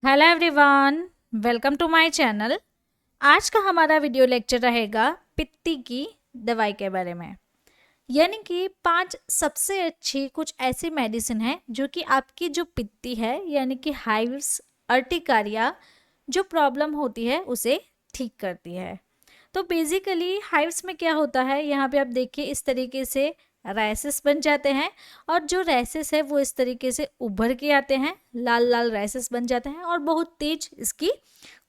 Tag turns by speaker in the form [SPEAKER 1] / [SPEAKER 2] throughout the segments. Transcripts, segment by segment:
[SPEAKER 1] Hello everyone, welcome to my channel. आज का हमारा वीडियो लेक्चर रहेगा पित्ती की दवाई के बारे में। यानी कि 5 सबसे अच्छी कुछ ऐसी मेडिसिन है जो कि आपकी जो पित्ती है यानी कि हाइव्स, अर्टिकारिया जो प्रॉब्लम होती है उसे ठीक करती है। तो बेसिकली हाइव्स में क्या होता है, यहाँ पे आप देखिए इस तरीके से रैसेस बन जाते हैं और जो रैसेस है वो इस तरीके से उभर के आते हैं, लाल लाल रैसेस बन जाते हैं और बहुत तेज इसकी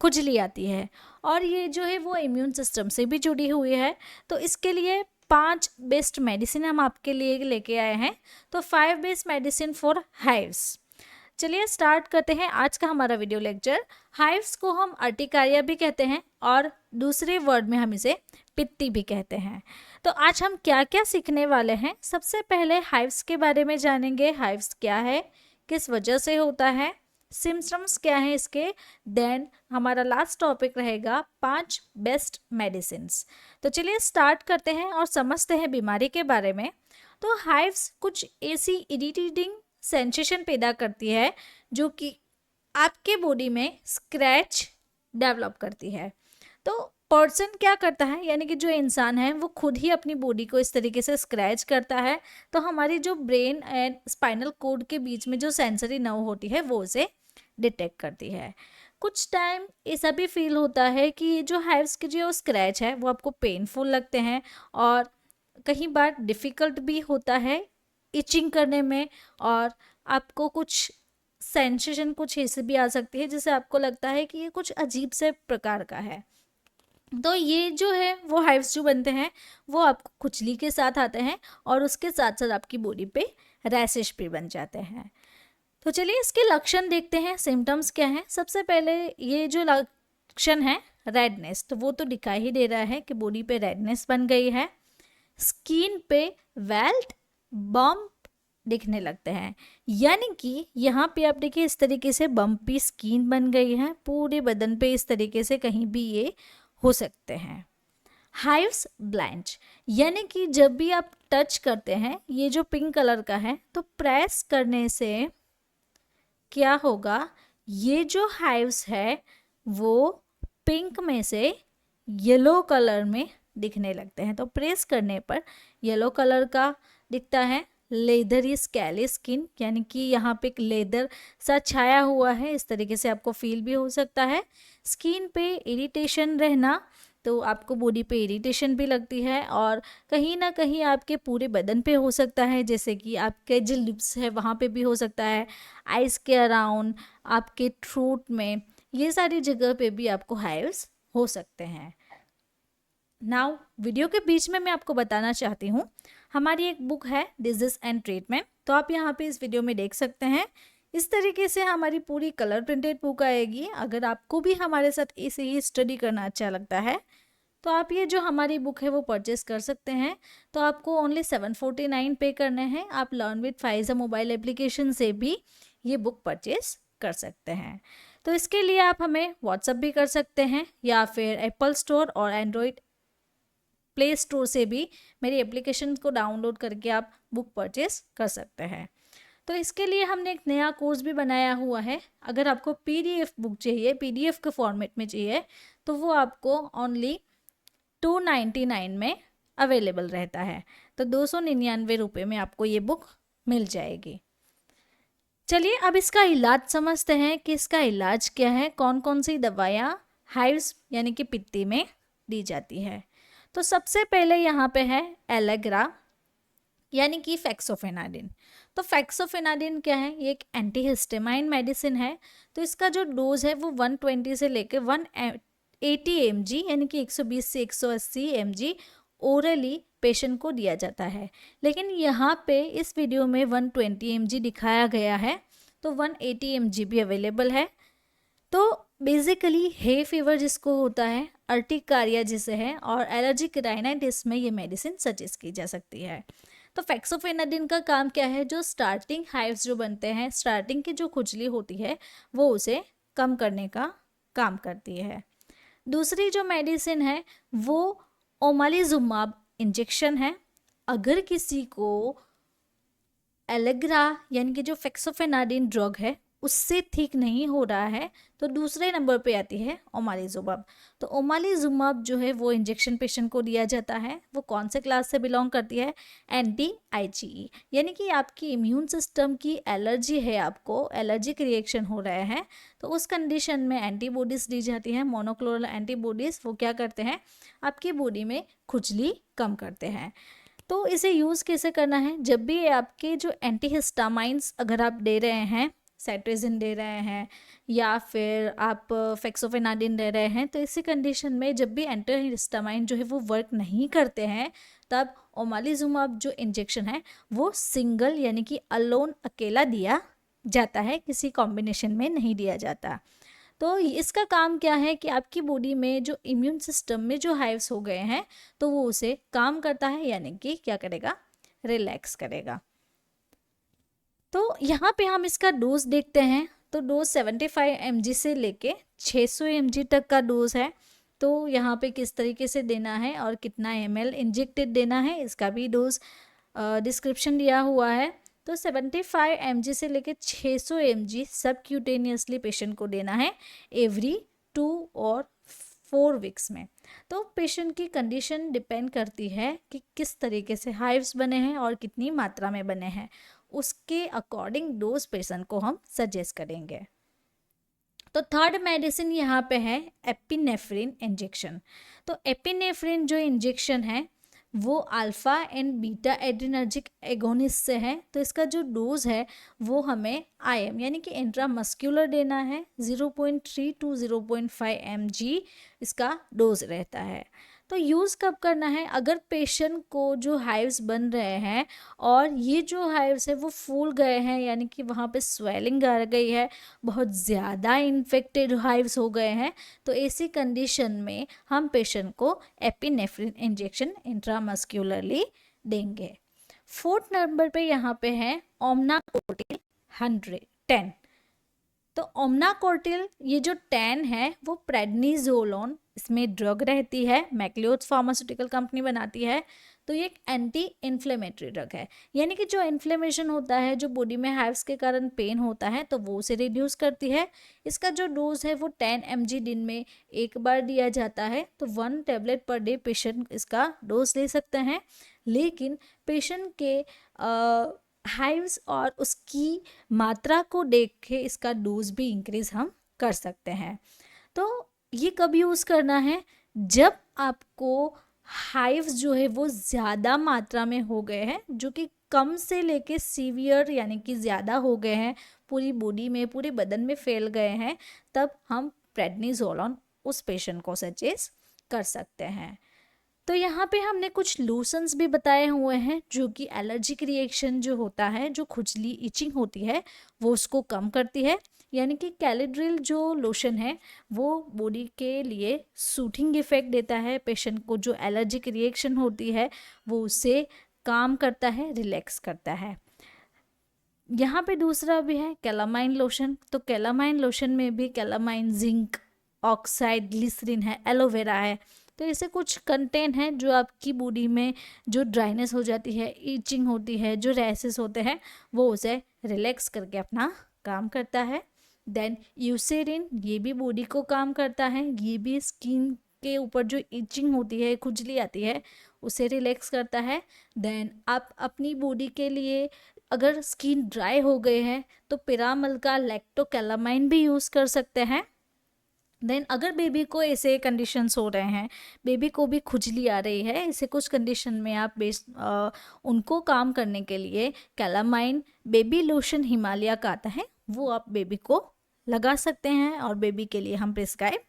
[SPEAKER 1] खुजली आती है। और ये जो है वो इम्यून सिस्टम से भी जुड़ी हुई है। तो इसके लिए 5 बेस्ट मेडिसिन हम आपके लिए लेके आए हैं। तो 5 बेस्ट मेडिसिन फॉर हाइव्स। चलिए स्टार्ट करते हैं आज का हमारा वीडियो लेक्चर। हाइव्स को हम अर्टिकारिया भी कहते हैं और दूसरे वर्ड में हम इसे पित्ती भी कहते हैं। तो आज हम क्या क्या सीखने वाले हैं, सबसे पहले हाइव्स के बारे में जानेंगे। हाइव्स क्या है, किस वजह से होता है, सिम्टम्स क्या है इसके। देन हमारा लास्ट टॉपिक रहेगा 5 बेस्ट मेडिसिन्स। तो चलिए स्टार्ट करते हैं और समझते हैं बीमारी के बारे में। तो हाइव्स कुछ ऐसी इरिटेटिंग सेंसेशन पैदा करती है जो कि आपके बॉडी में स्क्रैच डेवलप करती है। तो पर्सन क्या करता है, यानी कि जो इंसान है वो खुद ही अपनी बॉडी को इस तरीके से स्क्रैच करता है। तो हमारी जो ब्रेन एंड स्पाइनल कोड के बीच में जो सेंसरी नर्व होती है वो उसे डिटेक्ट करती है। कुछ टाइम ऐसा भी फील होता है कि जो हाइव्स के जो स्क्रैच है वो आपको पेनफुल लगते हैं और कई बार डिफ़िकल्ट भी होता है इचिंग करने में। और आपको कुछ सेंसेशन कुछ ऐसे भी आ सकती है जिससे आपको लगता है कि ये कुछ अजीब से प्रकार का है। तो ये जो है वो हाइव्स जो बनते हैं वो आपको खुजली के साथ आते हैं और उसके साथ साथ आपकी बॉडी पे रैशेस भी बन जाते हैं। तो चलिए इसके लक्षण देखते हैं, सिम्टम्स क्या हैं। सबसे पहले ये जो लक्षण है रेडनेस, तो वो तो दिखाई ही दे रहा है कि बॉडी पे रेडनेस बन गई है। स्किन पे वेल्ट बम्प दिखने लगते हैं, यानी कि यहाँ पे आप देखिए इस तरीके से बम्पी स्किन बन गई है पूरे बदन पे, इस तरीके से कहीं भी ये हो सकते हैं। हाइव्स ब्लाइंड, यानी कि जब भी आप टच करते हैं ये जो पिंक कलर का है तो प्रेस करने से क्या होगा, ये जो हाइव्स है वो पिंक में से येलो कलर में दिखने लगते हैं। तो प्रेस करने पर येलो कलर का दिखता है। लेदरी स्कैली स्किन, यानी कि यहाँ पे एक लेदर सा छाया हुआ है, इस तरीके से आपको फील भी हो सकता है। स्किन पे इरिटेशन रहना, तो आपको बॉडी पे इरिटेशन भी लगती है और कहीं ना कहीं आपके पूरे बदन पे हो सकता है, जैसे कि आपके जो लिप्स है वहाँ पे भी हो सकता है, आइज़ के अराउंड, आपके थ्रोट में, ये सारी जगह पे भी आपको हाइव्स हो सकते हैं। नाउ वीडियो के बीच में मैं आपको बताना चाहती हूँ, हमारी एक बुक है डिजीज एंड ट्रीटमेंट, तो आप यहाँ पे इस वीडियो में देख सकते हैं। इस तरीके से हमारी पूरी कलर प्रिंटेड बुक आएगी। अगर आपको भी हमारे साथ ऐसे ही स्टडी करना अच्छा लगता है तो आप ये जो हमारी बुक है वो परचेस कर सकते हैं। तो आपको ओनली 749 पे करने हैं। आप learn with Pfizer mobile application से भी ये बुक परचेस कर सकते हैं। तो इसके लिए आप हमें व्हाट्सअप भी कर सकते हैं या फिर एप्पल स्टोर और एंड्रॉयड प्ले स्टोर से भी मेरी एप्लीकेशन को डाउनलोड करके आप बुक परचेस कर सकते हैं। तो इसके लिए हमने एक नया कोर्स भी बनाया हुआ है। अगर आपको पीडीएफ बुक चाहिए, पीडीएफ के फॉर्मेट में चाहिए, तो वो आपको ओनली 299 में अवेलेबल रहता है। तो 299 रुपये में आपको ये बुक मिल जाएगी। चलिए अब इसका इलाज समझते हैं कि इसका इलाज क्या है, कौन कौन सी दवाइयाँ हाइव्स यानी कि पित्ती में दी जाती है। तो सबसे पहले यहाँ पे है एलेग्रा यानी कि फेक्सोफेनाडिन। तो फेक्सोफेनाडिन क्या है, ये एक एंटीहिस्टामाइन मेडिसिन है। तो इसका जो डोज है वो 120 से लेकर 180 mg यानी कि 120 से 180 mg ओरली पेशेंट को दिया जाता है। लेकिन यहाँ पे इस वीडियो में 120 mg दिखाया गया है, तो 180 mg भी अवेलेबल है। तो बेसिकली हे फीवर जिसको होता है, अर्टिकारिया जिसे है, और एलर्जिक राइनाइटिस में ये मेडिसिन सजेस्ट की जा सकती है। तो फेक्सोफेनाडिन का काम क्या है, जो स्टार्टिंग हाइव्स जो बनते हैं, स्टार्टिंग की जो खुजली होती है वो उसे कम करने का काम करती है। दूसरी जो मेडिसिन है वो ओमालिजुमाब इंजेक्शन है। अगर किसी को एलेग्रा यानी कि जो फेक्सोफेनाडिन ड्रग है उससे ठीक नहीं हो रहा है तो दूसरे नंबर पे आती है ओमालिजुमाब। तो ओमालिजुमाब जो है वो इंजेक्शन पेशेंट को दिया जाता है। वो कौन से क्लास से बिलोंग करती है? एंटी आईजीई, यानी कि आपकी इम्यून सिस्टम की एलर्जी है, आपको एलर्जिक रिएक्शन हो रहा है, तो उस कंडीशन में एंटीबॉडीज दी जाती है। मोनोक्लोनल एंटीबॉडीज वो क्या करते हैं? आपकी बॉडी में खुजली कम करते हैं। तो इसे यूज़ कैसे करना है? जब भी आपके जो एंटीहिस्टामाइंस अगर आप दे रहे हैं, सेट्रिजिन दे रहे हैं या फिर आप फेक्सोफेनाडिन दे रहे हैं, तो इसी कंडीशन में जब भी एंटीहिस्टामाइन जो है वो वर्क नहीं करते हैं, तब ओमालिजुमाब जो इंजेक्शन है वो सिंगल यानी कि अलोन अकेला दिया जाता है, किसी कॉम्बिनेशन में नहीं दिया जाता। तो इसका काम क्या है कि आपकी बॉडी में जो इम्यून सिस्टम में जो हाइव्स हो गए हैं तो वो उसे काम करता है, यानी कि क्या करेगा? रिलैक्स करेगा। तो यहाँ पे हम इसका डोज देखते हैं। तो डोज 75 mg से लेके 600 mg तक का डोज है। तो यहाँ पे किस तरीके से देना है और कितना ml इंजेक्टेड देना है, इसका भी डोज डिस्क्रिप्शन दिया हुआ है। तो 75 mg से लेके 600 mg सबक्यूटेनियसली पेशेंट को देना है एवरी 2 और 4 वीक्स में। तो पेशेंट की कंडीशन डिपेंड करती है कि किस तरीके से हाइव्स बने हैं और कितनी मात्रा में बने हैं, उसके अकॉर्डिंग डोज पेशेंट को हम सजेस्ट करेंगे। तो थर्ड मेडिसिन यहाँ पे है एपिनेफ्रिन इंजेक्शन। तो एपिनेफ्रिन जो इंजेक्शन है वो alpha and beta adrenergic agonist से है। तो इसका जो डोज है वो हमें IM यानी कि इंट्रामस्क्यूलर देना है। 0.3 to 0.5 mg इसका डोज रहता है। तो यूज़ कब करना है? अगर पेशेंट को जो हाइव्स बन रहे हैं और ये जो हाइव्स है वो फूल गए हैं, यानी कि वहाँ पे स्वेलिंग आ गई है, बहुत ज़्यादा इन्फेक्टेड हाइव्स हो गए हैं, तो ऐसी कंडीशन में हम पेशेंट को एपिनेफ्रिन इंजेक्शन इंट्रामस्क्यूलरली देंगे। फोर्थ नंबर पे यहाँ पे है ओमनाकोर्टिल 10। तो ओमनाकोर्टिल ये जो 10 है वो प्रेडनिजोलोन इसमें ड्रग रहती है, मैक्लियोज फार्मास्यूटिकल कंपनी बनाती है। तो ये एक एंटी इन्फ्लेमेटरी ड्रग है, यानी कि जो इन्फ्लेमेशन होता है, जो बॉडी में हाइव्स के कारण पेन होता है, तो वो उसे रिड्यूस करती है। इसका जो डोज है वो 10 mg दिन में एक बार दिया जाता है। तो 1 टैबलेट पर डे पेशेंट इसका डोज ले सकते हैं। लेकिन पेशेंट के हाइव्स और उसकी मात्रा को देख के इसका डोज भी इंक्रीज हम कर सकते हैं। तो ये कब यूज़ करना है? जब आपको हाइव्स जो है वो ज़्यादा मात्रा में हो गए हैं, जो कि कम से लेके सीवियर यानी कि ज़्यादा हो गए हैं, पूरी बॉडी में, पूरे बदन में फैल गए हैं, तब हम प्रेडनिजोलोन उस पेशेंट को सजेस्ट कर सकते हैं। तो यहाँ पे हमने कुछ लोशंस भी बताए हुए हैं जो कि एलर्जिक रिएक्शन जो होता है, जो खुजली इचिंग होती है, वो उसको कम करती है। यानी कि कैलिड्रिल जो लोशन है वो बॉडी के लिए सूथिंग इफेक्ट देता है। पेशेंट को जो एलर्जिक रिएक्शन होती है वो उससे काम करता है, रिलैक्स करता है। यहाँ पे दूसरा भी है कैलामाइन लोशन। तो कैलामाइन लोशन में भी कैलामाइन, जिंक ऑक्साइड, ग्लिसरीन है, एलोवेरा है। तो ऐसे कुछ कंटेंट हैं जो आपकी बॉडी में जो ड्राइनेस हो जाती है, ईचिंग होती है, जो रैसेस होते हैं, वो उसे रिलैक्स करके अपना काम करता है। देन यूसेरिन, ये भी बॉडी को काम करता है, ये भी स्किन के ऊपर जो ईचिंग होती है, खुजली आती है, उसे रिलैक्स करता है। देन आप अपनी बॉडी के लिए अगर स्किन ड्राई हो गए हैं तो पिरामल का लैक्टोकैलामाइन भी यूज़ कर सकते हैं। देन अगर बेबी को ऐसे कंडीशंस हो रहे हैं, बेबी को भी खुजली आ रही है, ऐसे कुछ कंडीशन में आप उनको काम करने के लिए कैलामाइन बेबी लोशन हिमालय का आता है, वो आप बेबी को लगा सकते हैं और बेबी के लिए हम प्रिस्क्राइब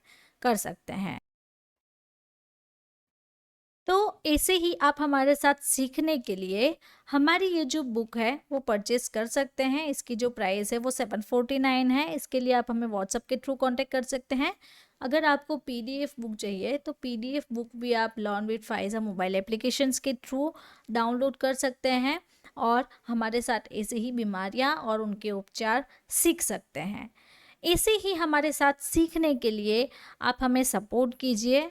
[SPEAKER 1] कर सकते हैं। तो ऐसे ही आप हमारे साथ सीखने के लिए हमारी ये जो बुक है वो परचेस कर सकते हैं। इसकी जो प्राइस है वो 749 है। इसके लिए आप हमें व्हाट्सएप के थ्रू कांटेक्ट कर सकते हैं। अगर आपको PDF बुक चाहिए तो PDF बुक भी आप learn with Pfizer mobile applications के थ्रू डाउनलोड कर सकते हैं और हमारे साथ ऐसे ही बीमारियां और उनके उपचार सीख सकते हैं। ऐसे ही हमारे साथ सीखने के लिए आप हमें सपोर्ट कीजिए।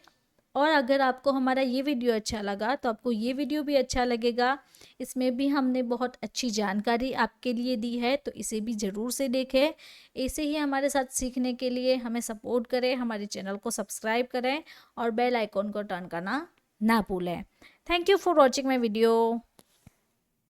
[SPEAKER 1] और अगर आपको हमारा ये वीडियो अच्छा लगा तो आपको ये वीडियो भी अच्छा लगेगा। इसमें भी हमने बहुत अच्छी जानकारी आपके लिए दी है, तो इसे भी ज़रूर से देखें। ऐसे ही हमारे साथ सीखने के लिए हमें सपोर्ट करें, हमारे चैनल को सब्सक्राइब करें और बेल आइकॉन को टर्न करना ना भूलें। Thank you for watching my video.